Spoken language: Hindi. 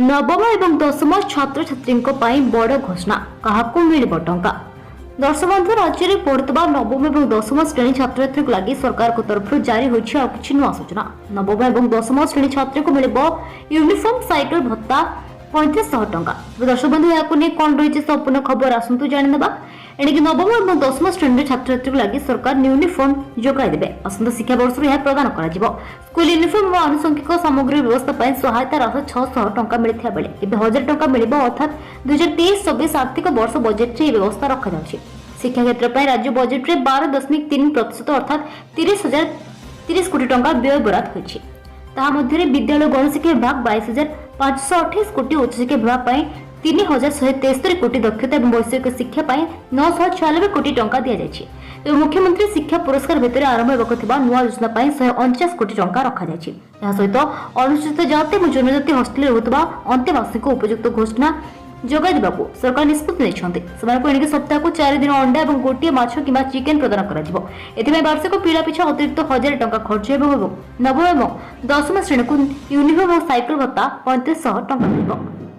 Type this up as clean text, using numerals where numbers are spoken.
नवम एवं दशम छात्र छात्री बड़ घोषणा क्या मिल टंका। दर्शक बंधु राज्य में पढ़ुवा नवम और दशम श्रेणी छात्र छात्री लगी सरकार तरफ जारी होती नुआ सूचना। नवम और दशम श्रेणी छात्री को मिल यूनिफॉर्म साइकेल भत्ता 3500 टंका। दर्शक बंधु या कौन रही संपूर्ण खबर आसतु जाणीना। एणिक नवम और दशम श्रेणी छात्र छात्री लगी सरकार यूनिफॉर्म जोगाईदेवे। आसंता शिक्षा वर्ष प्रदान कर स्कूल यूनिफॉर्म और आनुषंगिक सामग्री व्यवस्था सहायता राशि 600 टंका मिलता बेले एवं 1000 टंका मिल अर्थात 2023-24 आर्थिक वर्ष बजेट में व्यवस्था रखा जाउछि। शिक्षा क्षेत्र में राज्य बजेट में 12.3% अर्थात 30 कोटी टंका व्यय बराद होइछि। ताहा मध्य विद्यालय गणशिक्षा विभाग 22,528 कोटी, उच्च शिक्षा विभाग 3,173 कोटी, दक्षता और वैषयिक शिक्षा 996 कोटी टंका दि जाइए। मुख्यमंत्री शिक्षा पुरस्कार भितर आरंभ होगा नुआ योजना 149 कोटी टंका रखा जाइए। सहित अनुसूचित जाति और जनजाति हस्टेल रोकुवा अंतेवासी को उपयुक्त घोषणा जोगाई देवाक सरकार निष्पत्ति नहीं। सप्ताह को 4 दिन अंडा और गोटे माछ कि चिकेन प्रदान कर वार्षिक पिला पिछा अतिरिक्त 1000 टंका खर्च नवम और दशम श्रेणी को यूनिफॉर्म और साइकेल भत्ता 3500 टंका मिल।